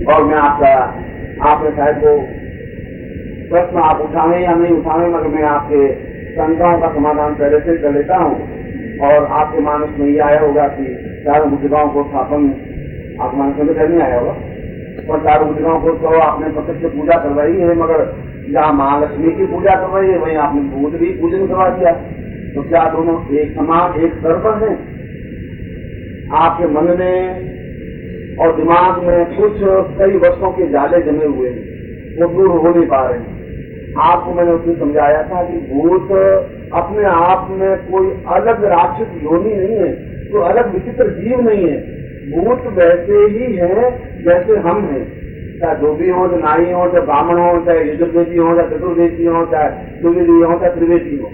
और मैं आपने शायद वो प्रश्न आप उठाएं या नहीं उठाएं, मगर मैं आपके शंकाओं का समाधान पहले से कर लेता हूँ। और आपके मानस में ये आया होगा कि चारों भुजगाओं को स्थापन आप मानस में करने आया होगा, और चारों भुजगाओं को तो आपने प्रत्यक्ष पूजा करवाई है, मगर जहाँ महालक्ष्मी की पूजा करवाई है वहीं आपने भूत भी पूजन करवा दिया। तो क्या दोनों एक समान एक स्तर पर हैं? आपके मन में और दिमाग में कुछ कई वर्षों के जाले जमे हुए हैं, वो दूर हो नहीं पा रहे हैं। आपको मैंने उसमें समझाया था कि भूत अपने आप में कोई अलग राक्षस योनि नहीं है, कोई अलग विचित्र जीव नहीं है। भूत वैसे ही हैं जैसे हम हैं, चाहे धोबी हो, चाहे नाई हो, चाहे ब्राह्मण हो, चाहे यजुर्वेदी हो, चाहे चतुर्वेदी हो, चाहे द्विवेदी हो, चाहे त्रिवेदी हो।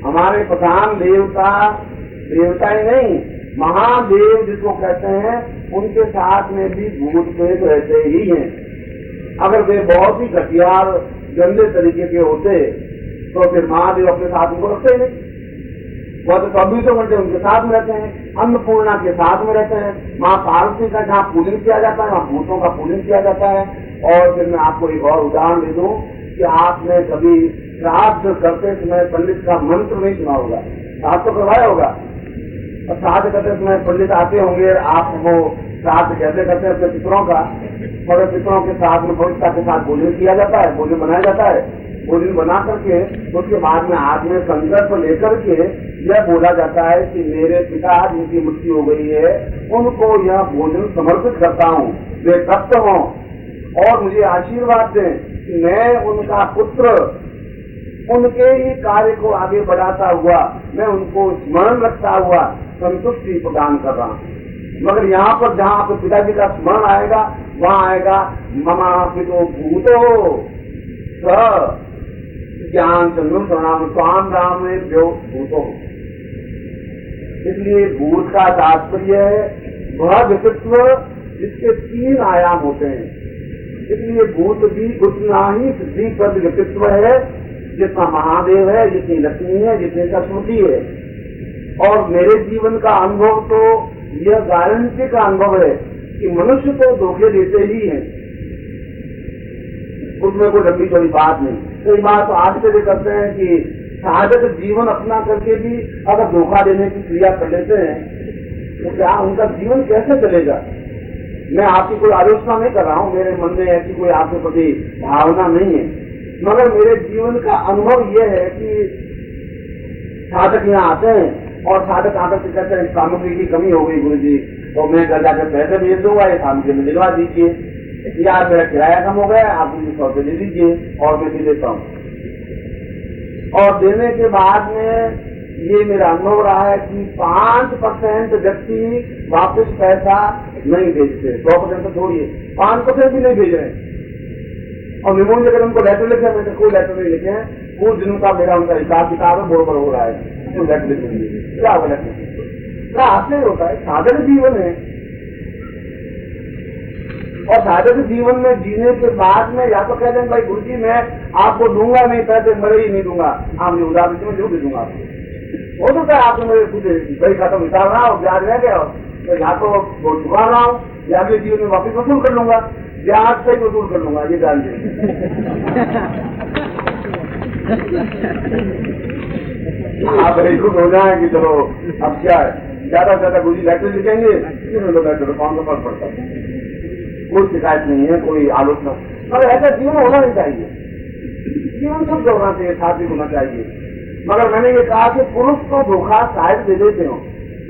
हमारे प्रधान देवता ही नहीं, महादेव जिसको कहते हैं, उनके साथ में भी भूत प्रेत रहते ही हैं। अगर वे बहुत ही घटियार गंदे तरीके के होते तो फिर महादेव अपने साथ उनको रखते नहीं। वह तो 24 घंटे उनके साथ में रहते हैं, अन्नपूर्णा के साथ में रहते हैं। माँ पार्वती का जहाँ पूजन किया जाता है वहाँ भूतों का पूजन किया जाता है। और फिर मैं आपको एक और उदाहरण दे दूं कि आपने कभी श्राद्ध करते समय पंडित का मंत्र नहीं सुना होगा, श्राद्ध तो करवाया होगा, और श्राद्ध करते समय पंडित आते होंगे, आप वो श्राद्ध कैसे करते हैं अपने पितरों का, मगर पितरों के साथ में पवित्रता के साथ भोजन किया जाता है, भोजन बनाया जाता है। भोजन बना करके उसके बाद में हाथ में संकल्प लेकर के यह बोला जाता है कि मेरे पिता जिनकी मृत्यु हो गई है उनको यह भोजन समर्पित करता हूँ, वे तप्त हों और मुझे आशीर्वाद दें कि मैं उनका पुत्र उनके ही कार्य को आगे बढ़ाता हुआ मैं उनको स्मरण रखता हुआ संतुष्टि प्रदान कर रहा हूँ। मगर यहाँ पर जहाँ आपके पिताजी का स्मरण आएगा वहाँ आएगा ममा पितो भूतो ज्ञान चंद्र प्रणाम स्वाम राम भूतो। इसलिए भूत का तात्पर्य है वह व्यक्तित्व जिसके 3 आयाम होते हैं। इसलिए भूत भी उतना ही सिद्धिप्रद व्यक्तित्व है जितना महादेव है, जितनी लक्ष्मी है, जितनी सरस्वती है। और मेरे जीवन का अनुभव तो यह गारंटी का अनुभव है कि मनुष्य तो धोखे देते ही हैं, उसमें कोई लंबी चौड़ी बात नहीं। कई बार तो आश्चर्य करते हैं कि साधक जीवन अपना करके भी अगर धोखा देने की क्रिया कर लेते हैं तो क्या उनका जीवन कैसे चलेगा। मैं आपकी कोई आलोचना नहीं कर रहा हूँ, मेरे मन में ऐसी कोई आपके प्रति भावना नहीं है, मगर मेरे जीवन का अनुभव यह है कि साधक यहाँ आते हैं और साधक आकर के कहते हैं सामग्री की कमी हो गई गुरु जी, तो मैं घर जाकर पैसे भेज दूंगा, ये सामग्री में दिलवा दीजिए, या मेरा किराया कम हो गया, आप मुझे 100 दे दीजिए और मैं भी देता हूँ। और देने के बाद में ये मेरा अनुभव रहा है कि 5% व्यक्ति वापस पैसा नहीं भेजते, 100% तो छोड़िए, 5% भी नहीं भेज रहे हैं। और निमोन जगह उनको लेटर लिखे, मैंने कोई लेटर नहीं लिखे हैं, कुछ दिनों का मेरा उनका हिसाब किताब है, बरोबर हो रहा है, तो लेटर लिखेंगे क्या गलत क्या आश्चर्य होता है। साधक जीवन है और साधक जीवन में जीने के बाद में या तो कह दें भाई गुरु जी मैं आपको दूंगा नहीं, पैसे मरे ही नहीं दूंगा, आप मुझे उधार में जो भी दूंगा आपको। हो सकता है आपको मेरे कुछ बड़ी खत्म हिसाब रहा हो, ब्याज रह गया हो, तो या तो वो चुका रहा हूँ या अगले जीवन में वापिस वसूल कर लूंगा, ब्याज से ही वसूल कर लूंगा, ये जान आप खुश हो जाए कि चलो अब क्या है, ज्यादा से ज्यादा गुरु जी लेटर लिखेंगे, लेटर कौन सा फर्क पड़ता है, कोई शिकायत नहीं है, कोई आलोचना, मगर ऐसा जीवन होना नहीं चाहिए, जीवन शुद्ध होना चाहिए, सात्विक होना चाहिए। मगर मैंने ये कहा कि पुरुष को धोखा शायद दे देते हो,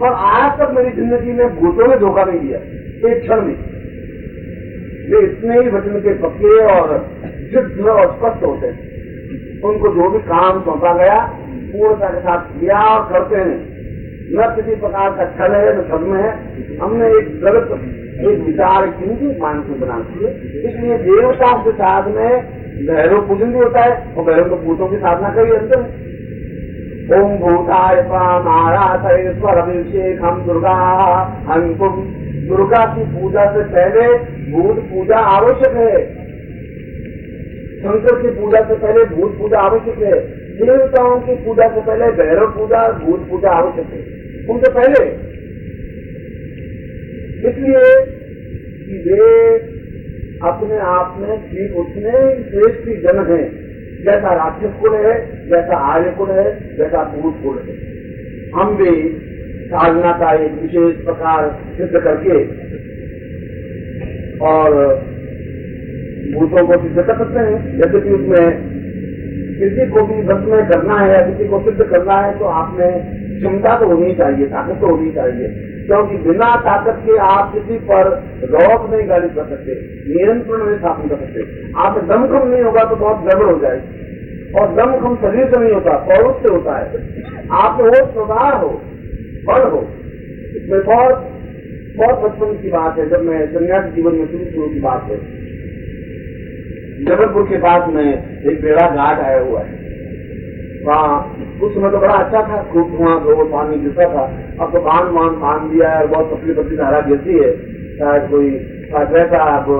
पर आज तक मेरी जिंदगी में भूतों ने धोखा नहीं दिया एक क्षण में। वे इतने ही वचन के पक्के और सिद्ध और स्पष्ट होते हैं, उनको जो भी काम सौंपा गया पूर्णता के साथ किया और करते हैं, न किसी प्रकार का छल है न छद्म है। हमने एक गलत एक विचार चिंतित मानसिक बना दिए। इसलिए देवता के साथ में भैरव पूजन भी होता है और भैरव को भूतों की साधना का भी अंतर है। ओम भूताय पाराथयेश्वर अभिषेक हम दुर्गा अंकुम। दुर्गा की पूजा से पहले भूत पूजा आवश्यक है, शंकर की पूजा से पहले भूत पूजा आवश्यक है, देवताओं की पूजा से पहले भैरव पूजा भूत पूजा आवश्यक है, उनसे पहले। इसलिए ये अपने आप में ठीक उतने श्रेष्ठ जन है जैसा राक्षस कुल है, जैसा आर्य कुल है, जैसा भूत कुल है। हम भी साधना का एक विशेष प्रकार सिद्ध करके और भूतों को सिद्ध कर सकते हैं। जैसे कि उसमें किसी को भी बस में करना है या किसी को सिद्ध करना है तो आप में क्षमता तो होनी चाहिए, ताकत तो होनी चाहिए, क्योंकि बिना ताकत के आप किसी पर रोक नहीं गाड़ी कर सकते, नियंत्रण नहीं स्थापन कर सकते। आप दमखम नहीं होगा तो बहुत गड़बड़ हो जाएगी, और दमखम शरीर से नहीं होता, पौरुष से होता है। आप वो स्वभाव हो, बल हो। इसमें बहुत बहुत बचपन की बात है, जब मैं सन्यासी जीवन में शुरू की बात है। जबलपुर के पास में एक बेड़ा घाट आया हुआ है, वहाँ उस समय तो बड़ा अच्छा था, खूब धुआं धो पानी गिरता था। अब तो बांध दिया है और बहुत पतली पतली धारा गिरती है। शायद कोई वैसा अब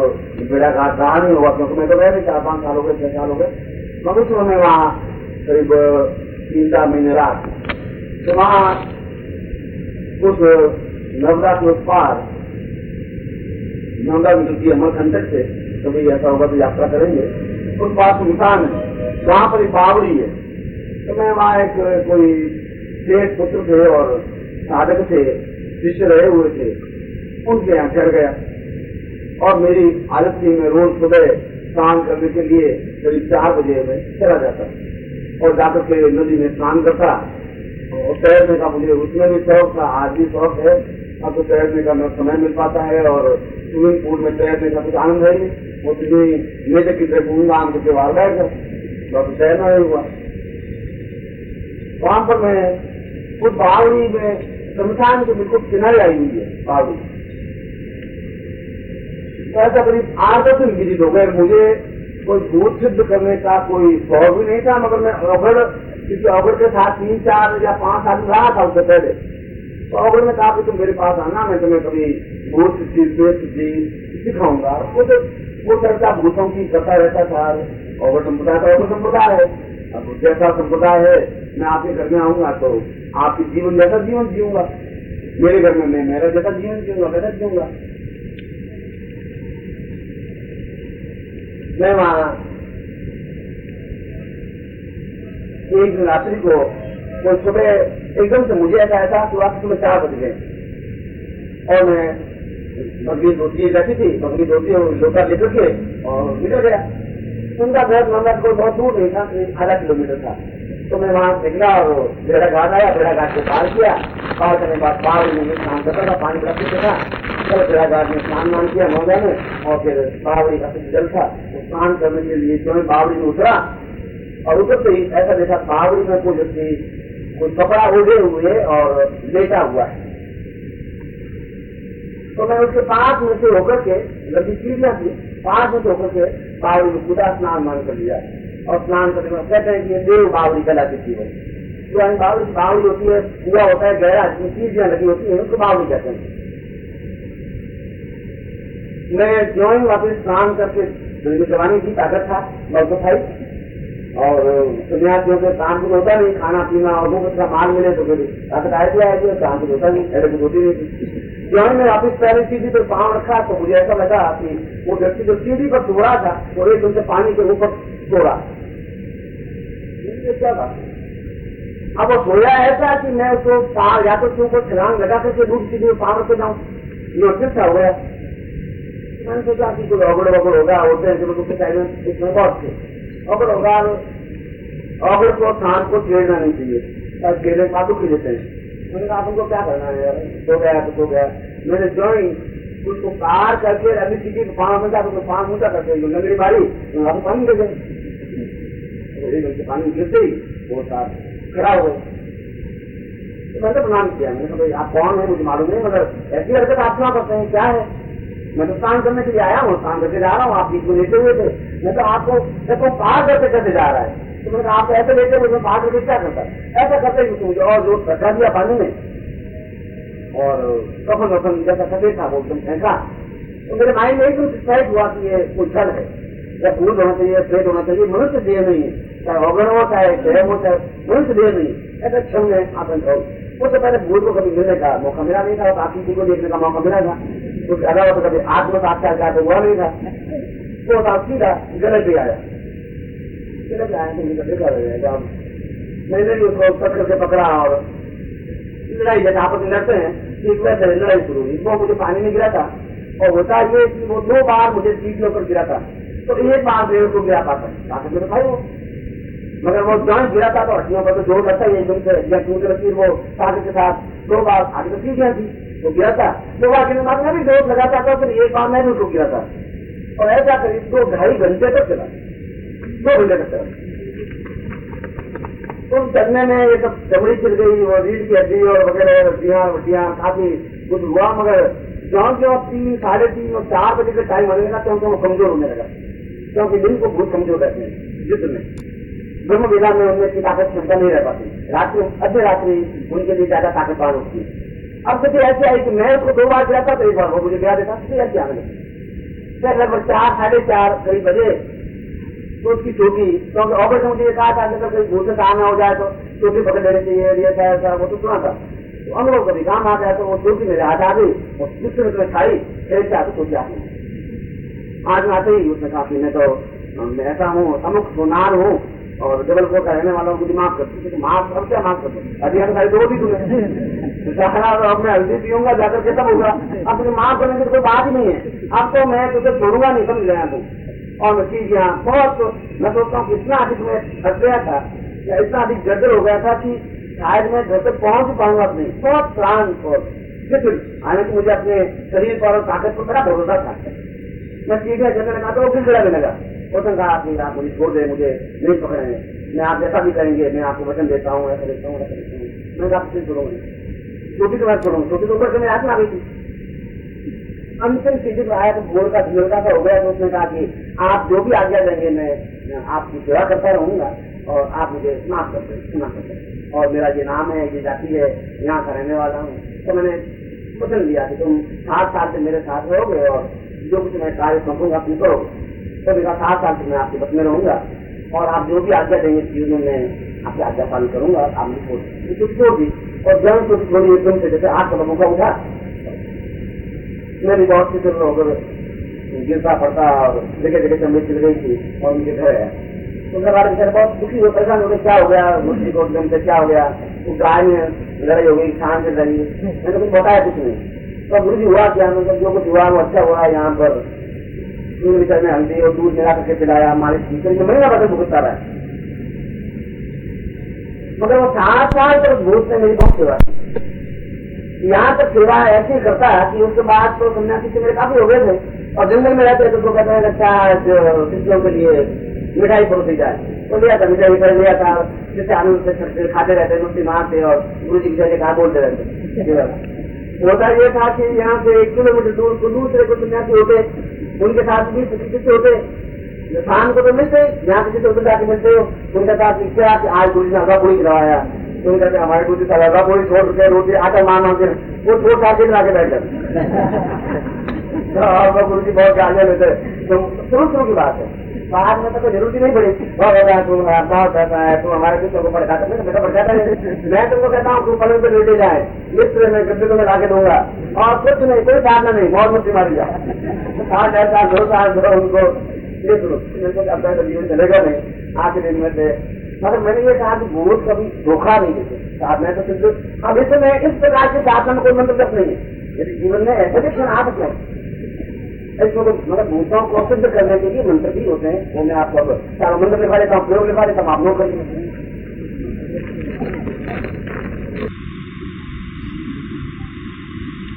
बेड़ा घाट रहा नहीं होगा, क्योंकि मैं तो गए नहीं, 4-5 साल हो गए, 6 साल हो गए। मगर उस समय वहाँ करीब 3-4 महीने रहा, तो वहाँ उस नर्मदा के उस पार, नर्मदा निकलती है अमरकंटक से, कभी ऐसा होगा तो यात्रा करेंगे, उस पास मुकान है, वहाँ पर एक बावड़ी है। तो मैं वहाँ एक कोई सेठ पुत्र थे और साधक थे, शिष्य रहे हुए थे, उनके यहाँ ठहर गया। और मेरी आदत थी, मैं रोज सुबह स्नान करने के लिए करीब 4 बजे में चला जाता और जाकर के नदी में स्नान करता। और तैरने का मुझे उसमें भी शौक था, आज भी शौक है। अब तो तैरने का समय मिल पाता है और स्विमिंग पूल में तैरने का कुछ आनंद है नहीं, वो तुम्हें मेरे की तरह घूमना आम के त्योहार बैठ गए, तो तैरना नहीं हुआ। वहां पर मैं उस बावड़ी में शमशान के बिल्कुल किनारे आई हुई है बावड़ी, तो ऐसा करीब 8-10 दिन विदित हो गए। मुझे कोई भूत सिद्ध करने का कोई शौक भी नहीं था, मगर मैं अवगढ़ किसी अवगढ़ के साथ 3-4 या 5 साल रहा था उससे पहले। तो अवगढ़ में कहा कि तुम मेरे पास आना, मैं तुम्हें कभी भूत सिद्धि सिखाऊंगा। वो चर्चा भूतों की करता रहता था। अवगढ़ संप्रदाय का अवगढ़ संप्रदाय है, अब जैसा संप्रदाय है मैं आपके घर में आऊंगा तो आपके जीवन जैसा जीवन जीऊंगा, मेरे घर में मैं मेरा जैसा जीवन जीऊंगा वैसा जीऊंगा। मैं वहां एक रात्रि को तो सुबह एकदम से मुझे ऐसा कि वहां सुबह 4 बज गए और मैं बकरी धोती रहती थी, बकरी धोती लोटा लेकर के और निकल गया। उनका घर मंदिर को बहुत दूर नहीं था, 1/2 किलोमीटर था। तो मैं वहां निकला और बेड़ा घाट आया, बेड़ा घाट को पार किया। पार करने के बाद बावड़ी में स्नान करता था, पानी बड़ा पीछे था। चलो बेड़ा घाट में स्नान किया नौदा में, और फिर बावड़ी का जल था, तो स्नान करने के लिए जो मैं बावड़ी में उतरा और उतरते ही ऐसा देखा बावड़ी में कोई कपड़ा ओढ़े हुए और लेटा हुआ है। तो मैं उसके पास में से होकर के, लंबी सीढ़ियां थी, पास में से होकर के बावड़ी में खुदा स्नान कर लिया। और स्नान करने में कहते हैं कि ये देव बावड़ी कहलाती थी। जो बावड़ी होती है, पूरा होता है गहरा, जिसमें सीढ़ियां लगी होती है, उसको बावड़ी कहते हैं। मैं जो ही वापिस स्नान करके जवानी की ताकत था, बहुत तो था। और सन्यासियों के काम कुछ होता नहीं, खाना पीना और वो कुछ माल मिले तो फिर ताकत आए काम कुछ होता नहीं, ऐसे कुछ होती नहीं। जो मैं वापिस पहले सीढ़ी पर पाँव रखा तो मुझे ऐसा लगा कि वो व्यक्ति जो सीढ़ी पर तोड़ा था वो एक उनसे पानी के ऊपर तोड़ा। क्या बात, अब वो सोया ऐसा कि मैं उसको या तो उसके ऊपर छलांग लगा करके दूर सीढ़ी में पाँव रखे जाऊँ, ये अच्छा हो गया। मैंने सोचा कि कोई अगड़ होगा, होते हैं उसके साइड में इसमें बहुत थे अगड़ होगा। अगड़ को शाम को छेड़ना नहीं चाहिए, छेड़ने पादू खी देते हैं। मैंने कहा तुमको क्या करना है यार, सो गया तो सो गया। मैंने ज्वाइन उसको पार करके अभी सीधी पाँव मिलता तो 5 मीटर करके मेरी बारी वहां पानी दे गए, पानी गिरते ही वो साथ खड़ा हो गए। मैंने प्रणाम किया, मैंने कहा भाई आप कौन है मुझे मालूम नहीं, मगर ऐसी हरकत आप क्या करते हैं, क्या है? मैं तो स्नान करने के लिए आया हूँ, स्नान करके जा रहा हूँ, आप बीच में लेटे हुए थे। मैं तो आपको देखो पार करके कैसे जा रहा है, तो मैंने आप ऐसे लेते हुए पार करके क्या करता है? ऐसा करते ही मुझे और जोर रखा दिया पानी में और कफन जैसा सफेद था वो एकदम फेंका। तो मेरे माइंड में एकदम डिसाइड हुआ कि ये कोई छल है, या भूत होना चाहिए, प्रेत होना चाहिए, मनुष्य देह नहीं है, चाहे अवगण हो चाहे प्रेम हो चाहे मनुष्य देह नहीं, ऐसा क्षण में आतंक हो। उससे पहले भूत को कभी मिलने का मौका मिला नहीं था, बाकी चीज को देखने का मौका मिला था। कुछ अलावा तो कभी आत्म साक्षात्कार तो हुआ नहीं था। वो था सीधा गलत भी आया, गलत आया तो मुझे देखा रहेगा। मैंने भी उसको पकड़ के पकड़ा और लड़ाई जैसे आपस में लड़ते हैं ठीक वैसे लड़ाई शुरू हुई। वो मुझे पानी में गिरा था और होता ये कि वो 2 बार मुझे सीट के ऊपर गिरा था, तो 1 बार मेरे को गिरा पाता ताकत मेरे भाई वो, मगर वो जॉइंट गिरा था तो हड्डियों पर तो जोर लगता है एकदम से, जब टूटे लकीर वो ताकत के साथ 2 बार आगे तो सीख गया थी तो गिरा था। 2 बार गिरने बाद में भी जोर लगाता था, फिर 1 बार मैं भी उसको गिरा था और ऐसा करीब 2-2.5 घंटे तक चला, 2 घंटे तक चला। तो चलने में ये सब चमड़ी चिर गई और रीढ़ की हड्डी और वगैरह हड्डियां काफी कुछ हुआ, मगर जॉन के वक्त 3, 3:30 और 4 बजे के टाइम आने लगा तो उनको कमजोर होने लगा, क्योंकि दिन को बहुत कमजोर रहते हैं युद्ध में। ब्रह्म विधा में उनमें की ताकत क्षमता नहीं रह पाती, रात्रि अध्य रात्रि उनके लिए ज्यादा ताकतवान होती है। अब कुछ ऐसे आई कि मैं उसको 2 बार गिरा था तो 1 बार वो मुझे गिरा देता, ऐसे आने लगे। लगभग 4, 4:30 करीब बजे तो उसकी चोटी, क्योंकि ऑपरेशन मुझे कहा था अगर कोई भूल से काम हो जाए तो चोटी पकड़ देनी चाहिए, ऐसा वो तो सुना था। तो हम लोग कभी काम आ गया तो वो चोटी मेरे हाथ आ गई और कुछ में खाई, फिर चाहते चोटी आ गई। आज में आते ही उसने कहा कि मैं तो ऐसा हूँ, अमुक सोनार हूँ और जबलपुर का रहने वालों को माफ करती, माफ अब क्या माफ करते, अभी हम सारी 2 भी तुम्हें अब मैं हल्दी पीऊंगा जाकर के तब होगा। अब तुझे माफ करने की कोई बात ही नहीं है, अब तो मैं तुझे छोड़ूंगा नहीं, समझ गया तुम। और चीज यहाँ बहुत मैं सोचता हूँ इतना अधिक मैं थक गया था या इतना अधिक गड़बड़ हो गया था कि शायद मैं घर तक पहुंच पाऊंगा नहीं, बहुत प्राण और हालांकि तो मुझे अपने शरीर पर और ताकत पर बड़ा भरोसा था। मैं सीधे जगह लगा तो वो गिड़गिड़ा भी लगा, उसने कहा कि आप मुझे छोड़ दे, मुझे नहीं पकड़ेंगे, मैं आप जैसा भी करेंगे मैं आपको वचन देता हूँ, ऐसा देता हूँ, ऐसा देता हूँ। मैं कहा किसी छोड़ूंगी, छोटी तो मैं छोड़ूंगी, छोटी तो ऊपर से मैं आत्मा आ गई थी। अंतिम चीज आया तो भोर का झिलका सा हो गया, तो उसने कहा कि आप जो भी आज्ञा देंगे मैं आपकी सेवा करता रहूंगा और आप मुझे माफ कर दें, क्षमा कर दें, और मेरा ये नाम है, ये जाति है, यहाँ का रहने वाला हूँ। तो मैंने वचन दिया कि तुम 7 साल से मेरे साथ रहोगे और जो कुछ मैं कार्य सौंपूंगा तुम करोगे। तो मेरा 7 साल से मैं आपके बस में रहूंगा और आप जो भी आज्ञा देंगे चीज में मैं आपकी आज्ञा पालन करूंगा। आपने छोड़ दी और जब कुछ थोड़ी एकदम से जैसे 8 कदमों का उठा, मैं भी बहुत सी होकर गिरता पड़ता और जगह जगह चमड़ी चिल गई थी और उनके घर आया। तो घर वाले बेचारे बहुत दुखी हो, परेशान हो गए, क्या हो गया मुझे को एकदम से, क्या हो गया, वो गाय में लड़ाई हो गई, शान चल रही। मैंने कुछ बताया कुछ नहीं, तो गुरु जी हुआ क्या, जो कुछ हुआ वो अच्छा हुआ। यहाँ पर 3 लीटर में हल्दी और दूध मिला करके पिलाया, मालिश की, महीना बदल भुगतता रहा। मगर वो 7 साल तक भूत ने मेरी बहुत सेवा की, यहाँ तक सेवा ऐसी करता है कि उसके बाद तो सन्यासी से मेरे काफी हो गए थे और जंगल में रहते तो कहते हैं अच्छा शिष्यों के लिए मिठाई परोसी जाए, तो लिया था मिठाई कर लिया था, जिससे आनंद से खाते रहते, मुस्ती मारते और गुरु जी की कहा बोलते रहते। होता ये था कि यहाँ से 1 किलोमीटर दूर को दूसरे को सन्यासी होते, उनके साथ भी किसी होते, शाम को तो मिलते, यहाँ से किसी होते जाके मिलते, उनके साथ क्या आज गुरु जी ने हवा पूरी करवाया, तो कहते हमारे गुरु जी का पूरी छोड़ के रोटी आटा मार के वो छोड़ खा के लाके बैठ जाते। गुरु जी बहुत गालियां लेते, तो शुरू की बात है, बाद में तो कोई जरूरत नहीं पड़ी, बहुत पैसा है तुम हमारे किसी को पढ़ाता है, बेटा पढ़ाता है, मैं तुमको कहता हूँ तुम पलंग पे लेटे जाए, मित्र में गद्दे को मैं लाके दूंगा और कुछ नहीं, कोई साधना नहीं, बहुत मुक्ति मारी जाए, 7 साल 2 साल उनको ये सुनो, अब जीवन चलेगा नहीं आज के दिन में से। मगर मैंने ये कहा कि भूत कभी धोखा नहीं देते, साधना तो सिद्ध। अब इस समय इस प्रकार की साधना में कोई मंत्र जप नहीं है, यदि जीवन में ऐसे भी क्षण आ सकते हैं, इसमें मतलब भूतों को सिद्ध करने के लिए मंत्र भी होते हैं, वो मैं आपको चारों मंत्र लिखा देता हूँ, प्रयोग लिखा देता हूँ, आप लोग कर लीजिए।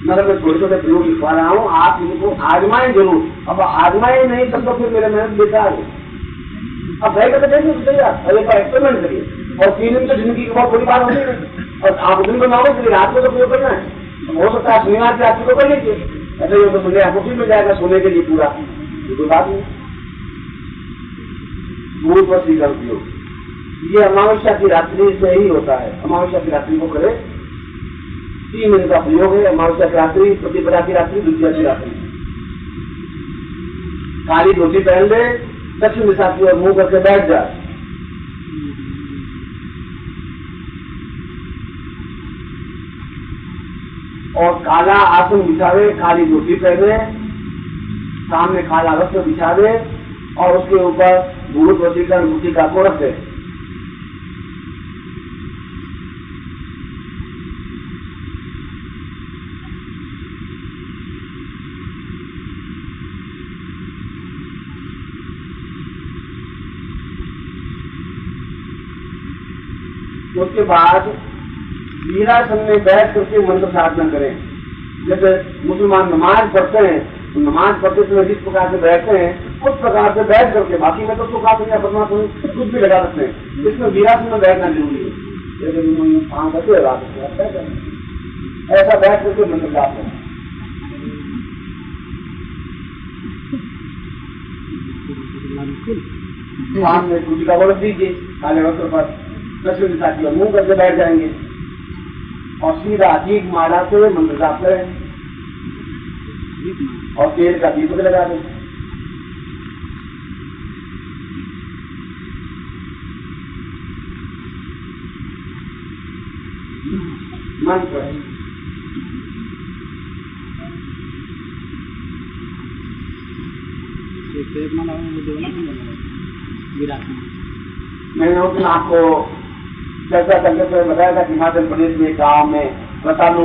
मतलब मैं थोड़े थोड़े प्रयोग लिखवा रहा हूँ, आप इनको आजमाएं जरूर, अब आजमाएं नहीं तब तो फिर मेरे मेहनत बेकार है। अब भाई कहते देखिए बताइए और एक बार एक्सपेरिमेंट करिए, और 3 दिन तो जिंदगी की बहुत बड़ी बात होती है, और आप दिन बनाओगे चलिए रात को तो प्रयोग करना है, हो सकता है शनिवार की रात्रि को कर लीजिए, ऐसे ही तो मुझे आपको फिर मिल जाएगा सोने के लिए पूरा, कोई बात नहीं। भूत वसी का उपयोग ये अमावस्या की रात्रि से ही होता है, अमावस्या की रात्रि को करे, 3 दिन का प्रयोग है। अमावस्या की रात्रि, प्रतिपदा की रात्रि, द्वितीया की रात्रि, काली धोती पहन ले, दक्षिण दिशा की ओर मुंह करके बैठ जाए, और काला आसन बिछावे, काली धोती पहने, सामने काला वस्त्र बिछावे और उसके ऊपर भूत वशीकरण मूर्तिका को रख दे। उसके बाद वीरासन में बैठ करके मंत्र साधना करें। जैसे मुसलमान नमाज पढ़ते हैं, नमाज पढ़ते समय जिस प्रकार से बैठते हैं उस प्रकार से बैठ करके, बाकी में तो सुखासन या पद्मासन कुछ भी लगा सकते हैं, इसमें वीरासन में बैठना जरूरी है। जैसे पाँव करते ऐसा बैठ करके मंत्र जाप करें। सामने सूची का बोल दीजिए, काले वस्त्र पर दक्षिण दिशा की मुंह करके बैठ जाएंगे और सीधा दीप माला से मंत्र जाप करें और तेल का दीपक लगा दें। मंत्र मैंने उस दिन आपको चर्चा करते हुए बताया था कि हिमाचल प्रदेश में गांव में व्रतालु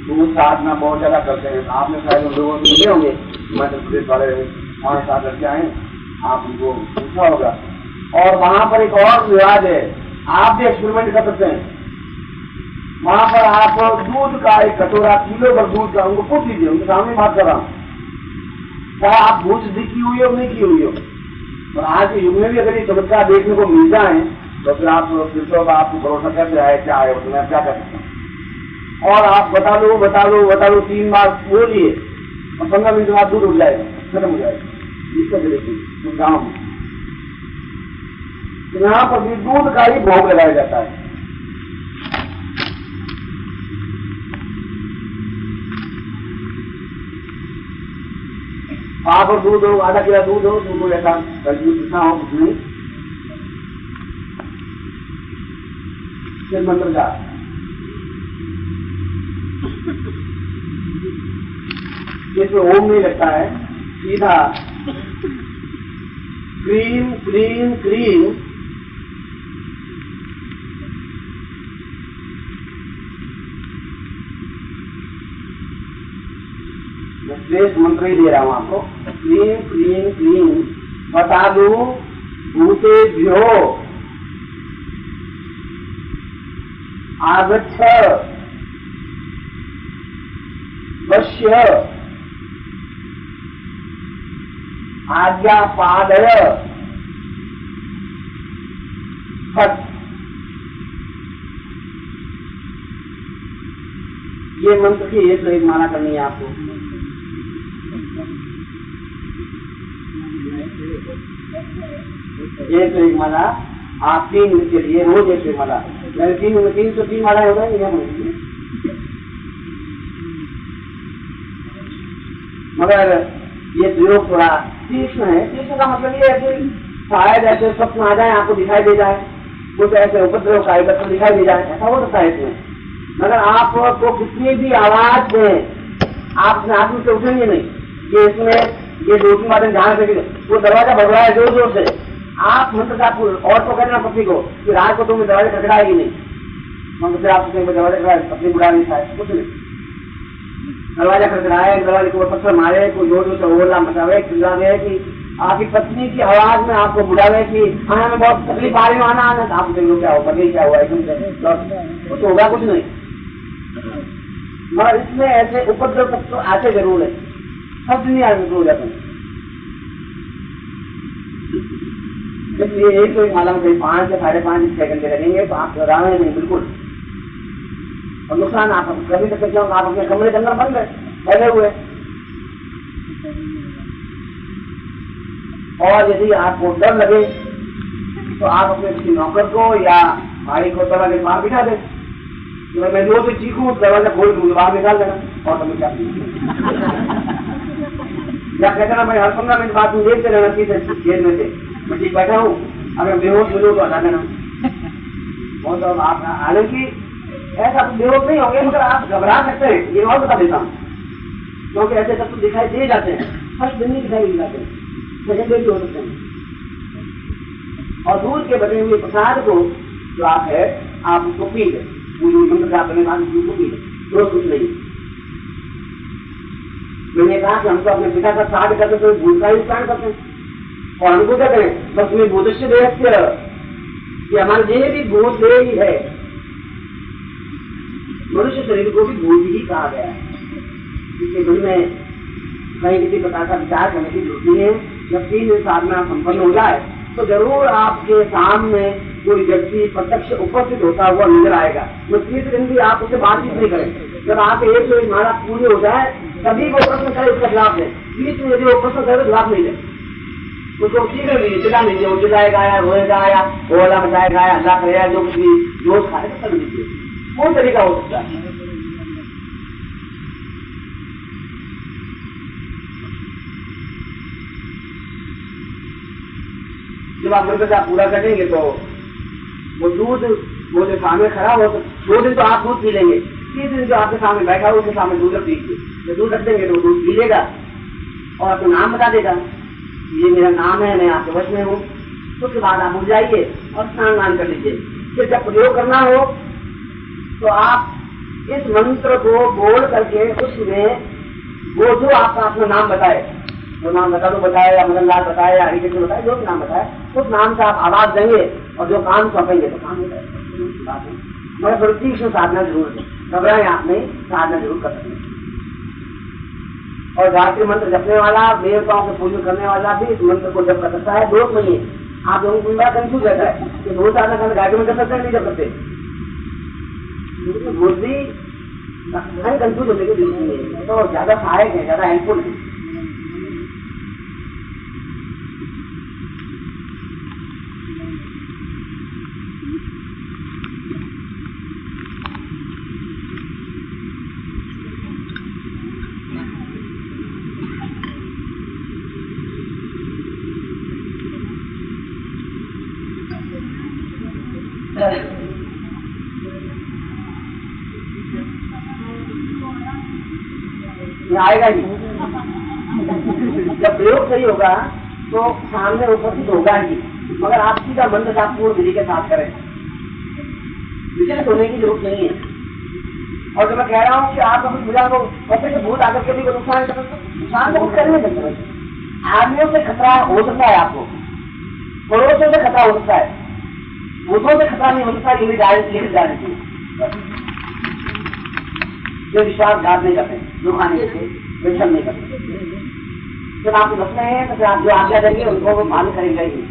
दूध साधना बहुत ज्यादा करते हैं। आपने शायद उन लोगों से मिले होंगे, हिमाचल प्रदेश वाले हमारे साथ लड़के आए, आप उनको पूछा होगा। और वहां पर एक और रिवाज है, आप भी एक्सपेरिमेंट कर सकते हैं। वहां पर आप दूध का एक कटोरा, किलो भर दूध का उनको पूछ लीजिए, उनके सामने बात कर रहा हूँ, चाहे आप भूत सिद्धि की हुई हो नहीं की हुई हो। और आज के युग में भी अगर ये चमत्कार देखने को मिल जाए तो फिर आप आपको भरोसा कैसे आए, क्या है उसमें आप क्या कर सकते हैं। और आप बता लो 3 बार बोलिए और 15 मिनट बाद दूध उठ जाएगा, खत्म हो जाएगा। इसको देखिए गाँव में यहाँ पर भी दूध का ही भोग लगाया जाता है। आप और दूध हो, आधा किलो दूध हो, दूध को ऐसा जितना हो कुछ नहीं, फिर मंत्र जाप। इसमें ओम नहीं लगता है, सीधा क्रीम क्रीम क्रीम श्रेष्ठ मंत्र ही दे रहा हूं आपको। क्लीं क्लीं क्लीं बतालु भूतेभ्यो आगच्छ वश्य आज्ञापादय फट। ये मंत्र की एक माला करनी है आपको। एक माला आप 3 मिनट के लिए रोज एक माला, मैंने 3 माला हो गए। मगर ये प्रयोग थोड़ा तीक्ष्ण है। तीक्ष्ण का मतलब ये है कि शायद ऐसे स्वप्न आ जाए, आपको दिखाई दे जाए, कुछ ऐसे उपद्रव का एकत्र दिखाई दे जाए, ऐसा हो सकता है इसमें। मगर आपको कितनी भी आवाज दें, आप अपने आत्म से उठेंगे नहीं। ये इसमें ये 2-3 बातें ध्यान रखेंगे। वो दरवाजा भग रहा है जोर जोर से, आप मंत्र का और तो कहना पत्नी को कि रात को तुम्हें दरवाजा खटखटाएगी नहीं, मंत्र से आप दरवाजा खड़ा पत्नी बुला नहीं पाए, कुछ नहीं। दरवाजा खटखटाए, दरवाजे को पत्थर मारे, कोई जोर जोर से ओला मचावे, चिल्लावे कि आपकी पत्नी की आवाज में आपको बुलावे कि हाँ हमें बहुत तकलीफ आ रही है, आना आना। आप देखो क्या हुआ, पत्नी क्या हुआ, एकदम कुछ होगा कुछ नहीं। मगर इसमें ऐसे उपद्रव तत्व आते जरूर है, सब नहीं आगे हो जाते हैं। इसलिए एक तो माला में 5 से 5.5 सेकंड लगेंगे, तो आप घबराए नहीं बिल्कुल। और नुकसान आप कभी तक क्यों, आप अपने कमरे के अंदर बंद है फैले हुए। और यदि आपको डर लगे तो आप अपने किसी नौकर को या भाई को दरवाजे के बाहर बिठा दें, तो मैं जो भी चीखूं दरवाजा खोल के बाहर निकाल देना। और तुम्हें क्या या कहते ना, मैं हर 15 मिनट बाद तुम देखते रहना जेल में से, मैं ठीक बैठा हूँ, अगर बेहोश मिलो तो हटा देना। बहुत आप हालांकि ऐसा बेहोश नहीं होंगे, मगर आप घबरा सकते हैं, ये और बता देता हूँ, क्योंकि ऐसे तत्व दिखाई दे जाते हैं, फर्स्ट दिन नहीं दिखाई दे जाते हैं, सेकंड डे भी हो सकते हैं। और दूध के बने हुए प्रसाद को जो आप है, आप उसको पी लें, मंत्र जाप करने के बाद दूध को पी लें, रोज कुछ नहीं। मैंने कहा कि हम तो अपने पिता का श्राद्ध करते तो दूध का ही स्नान करते हैं, और हमको क्या करें, बस में भूतस्य देहस्य, कि हमारे जिन्हें भी भूत देह ही है, मनुष्य शरीर को भी भूत ही कहा गया है। इसके मन में कहीं किसी प्रकार का विचार करने की जरूरत नहीं है। जब 3 दिन साधना संपन्न हो जाए तो जरूर आपके सामने कोई व्यक्ति प्रत्यक्ष उपस्थित होता हुआ नजर आएगा। तो 3 दिन भी आप उससे बातचीत नहीं करें, जब आप 1 माला पूरी हो जाए तभी वो प्रश्न करे, उसका जवाब दें। बीच में यदि वो प्रश्न करे जवाब नहीं दें, उसको सीधे लीजिए, चिल्ला लीजिए, वो चिल्लाएगा या रोएगा या बोला बजाएगा या अल्लाह करेगा, जो कुछ भी जोश खाएगा कर लीजिए, वो तरीका हो सकता है। जब आप मंत्र जाप पूरा करेंगे तो वो दूध वो जो सामने खड़ा हो, 2 दिन तो आप दूध पी लेंगे, 3 दिन जो आपके सामने बैठा हो उसके सामने दूध रख दीजिए। जब दूध रख देंगे तो वो दूध पी लेगा और अपना नाम बता देगा, ये मेरा नाम है, मैं आपके वश में हूँ। उसके बाद आप उठ जाइए और स्नान कर लीजिए। फिर जब प्रयोग करना हो तो आप इस मंत्र को बोल करके उसमें वो जो आपका अपना नाम बताए, जो नाम बताओ बताए या मदन लाल बताए या हरिकृष्ण बताए, जो भी नाम बताए उस नाम से आप आवाज देंगे और जो काम सौंपेंगे तो काम हो जाएगा। मगर थोड़ी तीक्ष्ण साधना जरूर है, घबराएं आप नहीं, साधना जरूर कर सकते। और गायत्री मंत्र जपने वाला, देवताओं को पूजन करने वाला भी इस मंत्र को जप कर सकता है। दोष नहीं है। आप लोगों को बड़ा कंफ्यूज रहता है कि रोज साधना करना गायत्री मंत्र कर सकते हैं, नहीं जप सकते, रोज भी कंफ्यूज होने की जरूरत नहीं है। तो ज्यादा सहायक है, ज्यादा हेल्पफुल है। आएगा ही, जब प्रयोग सही होगा तो सामने उपस्थित होगा ही, मगर आप सीधा मंत्र का पूर्ण विधि के साथ करें, विचलित होने की जरूरत नहीं है। और जो मैं कह रहा हूँ कि आप अपनी पूजा को पत्ते से भूत आकर के भी नुकसान कर सकते, नुकसान तो कुछ करने नहीं सकते। आदमियों से खतरा हो सकता है, आपको पड़ोसों से खतरा हो सकता है, भूतों से खतरा नहीं हो सकता। ये भी लिखित जाने चाहिए, जो विश्वासघात नहीं करते, धोखा नहीं करते, विछल नहीं करते। जब आप बचने हैं तो फिर आप जो आज्ञा देंगे उनको वो पालन करेंगे ही।